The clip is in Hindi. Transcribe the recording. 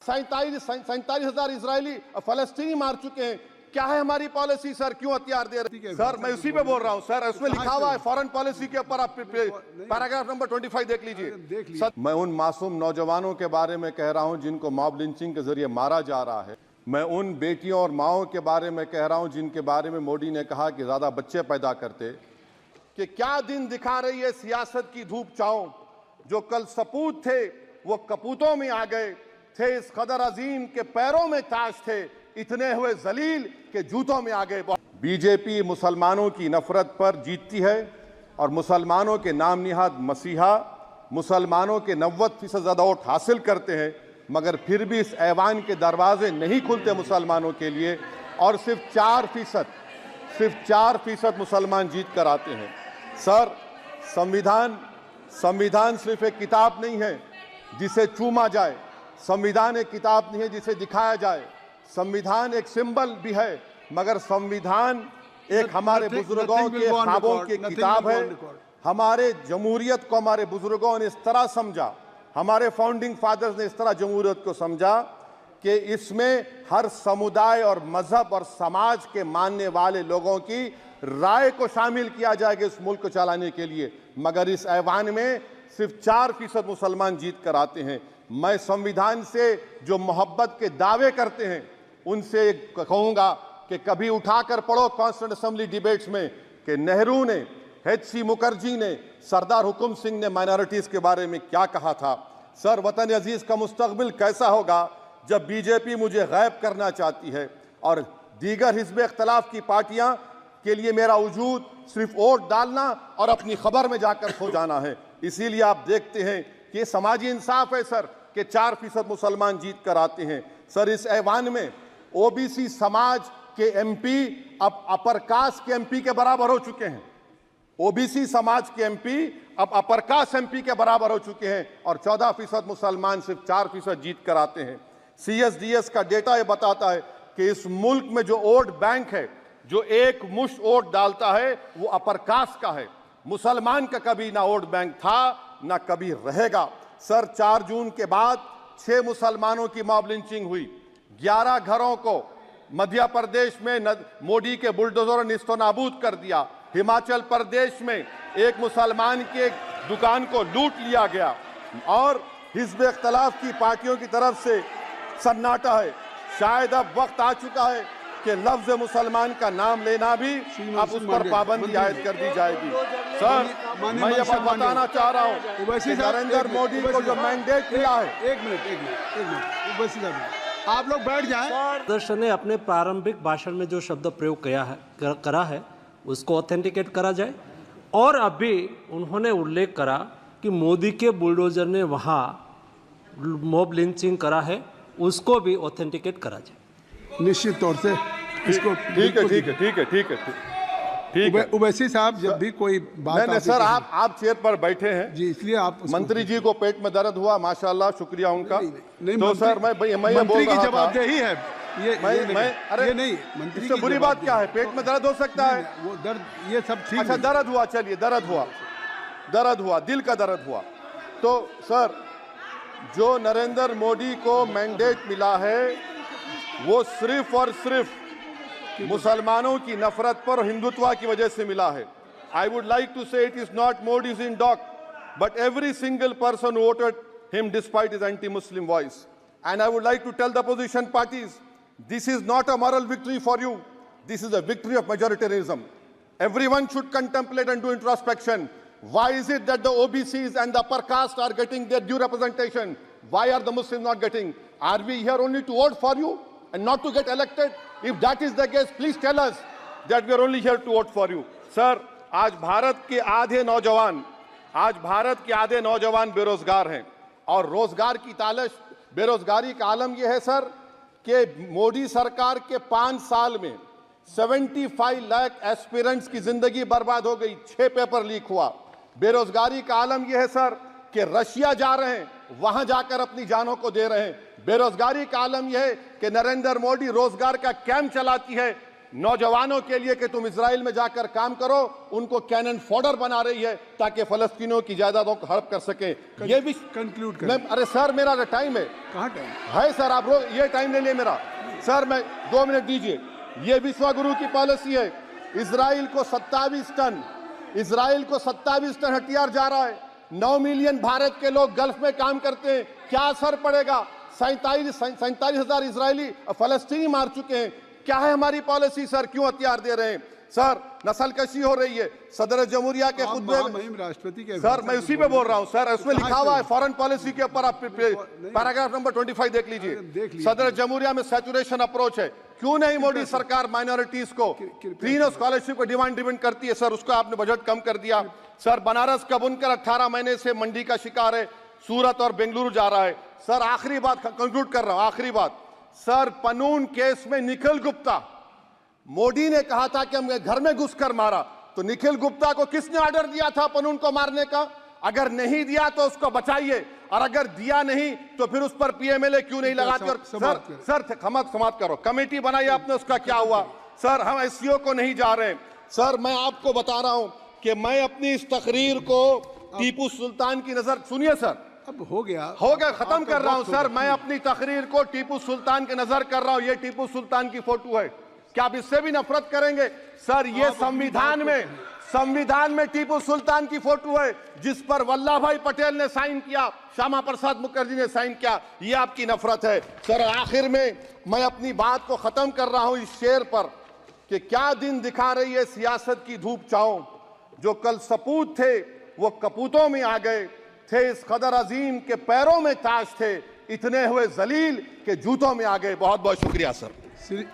47,000 इजरायली फलस्तीनी मार चुके हैं। क्या है हमारी पॉलिसी सर? क्यों हथियार दे रहे हैं? सर मैं उसी पे बोल रहा हूं सर, उसमें लिखा हुआ है फॉरेन पॉलिसी के ऊपर, आप पैराग्राफ नंबर 25 देख लीजिए सर। मैं उन मासूम नौजवानों के बारे में कह रहा हूं जिनको मॉब लिंचिंग के जरिए मारा जा रहा है। मैं उन बेटियों और माओं के बारे में कह रहा हूं जिनके बारे में मोदी ने कहा कि ज्यादा बच्चे पैदा करते। कि क्या दिन दिखा रही है सियासत की धूप छांव। जो कल सपूत थे वो कपूतों में आ गए थे, इस कदर अजीम के पैरों में ताज थे, इतने हुए जलील के जूतों में आ गए। बीजेपी मुसलमानों की नफरत पर जीतती है और मुसलमानों के नाम निहाद मसीहा मुसलमानों के 90% ज्यादा वोट हासिल करते हैं, मगर फिर भी इस ऐवान के दरवाजे नहीं खुलते मुसलमानों के लिए, और सिर्फ 4% मुसलमान जीत कर आते हैं। सर संविधान सिर्फ एक किताब नहीं है जिसे चूमा जाए, संविधान एक किताब नहीं है जिसे दिखाया जाए, संविधान एक सिंबल भी है, मगर संविधान एक हमारे बुजुर्गों के ख्वाबों की किताब है। हमारे जमहूरियत को हमारे बुजुर्गों ने इस तरह समझा, हमारे फाउंडिंग फादर्स ने इस तरह जमहूरियत को समझा कि इसमें हर समुदाय और मजहब और समाज के मानने वाले लोगों की राय को शामिल किया जाएगा इस मुल्क को चलाने के लिए, मगर इस ऐवान में सिर्फ 4% मुसलमान जीत कर आते हैं। मैं संविधान से जो मोहब्बत के दावे करते हैं उनसे कहूंगा कि कभी उठाकर पढ़ो कॉन्स्टिट्यूएंट असेंबली डिबेट्स में कि नेहरू ने, HC मुखर्जी ने, सरदार हुकुम सिंह ने माइनॉरिटीज के बारे में क्या कहा था। सर वतन अजीज का मुस्तकबिल कैसा होगा जब बीजेपी मुझे गायब करना चाहती है और दीगर हिज़्ब इख्तिलाफ की पार्टियां के लिए मेरा वजूद सिर्फ वोट डालना और अपनी खबर में जाकर सो जाना है। इसीलिए आप देखते हैं कि ये समाजी इंसाफ है सर कि 4% मुसलमान जीत कर आते हैं। सर इस ऐवान में OBC समाज के MP अब अपर कास्ट के MP के बराबर हो चुके हैं। OBC समाज के MP अब अपर कास्ट MP के बराबर हो चुके हैं और 14% मुसलमान सिर्फ 4% जीत कर आते हैं। CSDS का डेटा ये बताता है कि इस मुल्क में जो वोट बैंक है, जो एक मुश्त वोट डालता है वो अपर कास्ट का है। मुसलमान का कभी ना वोट बैंक था ना कभी रहेगा। सर 4 जून के बाद 6 मुसलमानों की मॉब लिंचिंग हुई, 11 घरों को मध्य प्रदेश में मोदी के बुलडोजरों ने निस्तो नाबूद कर दिया। हिमाचल प्रदेश में एक मुसलमान की एक दुकान को लूट लिया गया और हिज़्ब इख्तिलाफ की पार्टियों की तरफ से सन्नाटा है। शायद अब वक्त आ चुका है कि लफ्ज मुसलमान का नाम लेना भी अब उस पर पाबंदी आयद कर दी जाएगी। सर मैं ये बात बताना चाह रहा हूँ कि नरेंद्र मोदी को जो मैंडेट मिला है। एक मिनट आप लोग बैठ जाएं। प्रदर्शन ने अपने प्रारंभिक भाषण में जो शब्द प्रयोग करा है उसको ऑथेंटिकेट करा जाए, और अभी उन्होंने उल्लेख करा कि मोदी के बुलडोजर ने वहाँ मॉब लिंचिंग करा है, उसको भी ऑथेंटिकेट करा जाए। निश्चित तौर से इसको ठीक है। उवैसी साहब जब भी कोई बात नहीं सर, आप चेयर पर बैठे हैं जी, इसलिए आप मंत्री जी को पेट में दर्द हुआ, माशाल्लाह, शुक्रिया उनका। नहीं, तो सर मैं मंत्री की जवाबदेही है ये नहीं, मंत्री इससे बुरी बात क्या है? पेट में दर्द हो सकता है, वो दर्द ये सब ठीक। अच्छा दर्द हुआ, चलिए दर्द हुआ, दिल का दर्द हुआ। तो सर जो नरेंद्र मोदी को मैंडेट मिला है वो सिर्फ और सिर्फ मुसलमानों की नफरत पर हिंदुत्व की वजह से मिला है। I would like to say it is not Modi's in dock but every single person voted him despite his anti Muslim voice. And I would like to tell the position parties this is not a moral victory for you, this is a victory of majoritarianism. Everyone should contemplate and do introspection. Why is it that the OBCs and the upper caste are getting their due representation? Why are the Muslims not getting? Are we here only to vote for you and not to get elected? If that is the case, please tell us that we are only here to vote for you. Sir, आज भारत के आधे नौजवान बेरोजगार हैं और रोजगार की तालाश, बेरोजगारी का आलम यह है सर कि मोदी सरकार के 5 साल में 75 लाख एस्पिरेंट्स की जिंदगी बर्बाद हो गई, 6 पेपर लीक हुआ। बेरोजगारी का आलम यह है सर कि रशिया जा रहे हैं, वहां जाकर अपनी जानों को दे रहे हैं। बेरोजगारी का आलम यह है कि नरेंद्र मोदी रोजगार का कैंप चलाती है नौजवानों के लिए कि तुम इजराइल में जाकर काम करो, उनको कैनन फॉडर बना रही है ताकि फलस्तीनियों की जायदादों को हड़प कर सके। ये भी कंक्लूड करें। अरे सर मेरा टाइम है, कहाँ टाइम है सर? आप ये टाइम ले लिए मेरा सर, मैं 2 मिनट दीजिए। ये विश्वगुरु की पॉलिसी है। इजराइल को 27 टन हथियार जा रहा है। 9 मिलियन भारत के लोग गल्फ में काम करते हैं, क्या असर पड़ेगा? 47,000 इजरायली फलस्तीनी मार चुके हैं। क्या है हमारी पॉलिसी सर? क्यों हथियार दे रहे हैं सर? नस्लकशी हो रही है। सदर जमहूरिया के खुतबे में राष्ट्रपति के सर, मैं उसी पे बोल रहा हूं सर, उसमें लिखा हुआ है फॉरेन पॉलिसी के ऊपर, आप पैराग्राफ नंबर 25 देख लीजिए। सदर जमहूरिया में सैचुरेशन अप्रोच है। क्यों नहीं मोदी सरकार माइनॉरिटीज को फ्री स्कॉलरशिप को डिमांड करती है सर? उसको आपने बजट कम कर दिया सर। बनारस का बुनकर 18 महीने से मंडी का शिकार है, सूरत और बेंगलुरु जा रहा है सर। आखिरी बात कंक्लूड कर रहा हूं, आखिरी बात सर, पनून केस में निखिल गुप्ता, मोदी ने कहा था कि हम घर में घुसकर मारा, तो निखिल गुप्ता को किसने ऑर्डर दिया था पनून को मारने का? अगर नहीं दिया तो उसको बचाइए, और अगर दिया नहीं तो फिर उस पर पीएमएलए क्यों नहीं लगाते? और सर समाप्त करो। कमेटी बनाई आपने, उसका क्या हुआ सर? हम एससीओ को नहीं जा रहे सर। मैं आपको बता रहा हूं कि मैं अपनी इस तकरीर को टीपू सुल्तान की नजर, सुनिए सर, अब हो गया खत्म कर रहा हूं सर। मैं अपनी तकरीर को टीपू सुल्तान के नजर कर रहा हूं। ये टीपू सुल्तान की फोटो है, क्या आप इससे भी नफरत करेंगे सर? ये संविधान में टीपू सुल्तान की फोटो है, जिस पर वल्लभ भाई पटेल ने साइन किया, श्यामा प्रसाद मुखर्जी ने साइन किया। ये आपकी नफरत है सर। आखिर में मैं अपनी बात को खत्म कर रहा हूं इस शेर पर कि क्या दिन दिखा रही है सियासत की धूप छांव। जो कल सपूत थे वो कपूतों में आ गए, थे इस कदर अजीम के पैरों में ताज थे, इतने हुए जलील के जूतों में आ गए। बहुत बहुत शुक्रिया सर।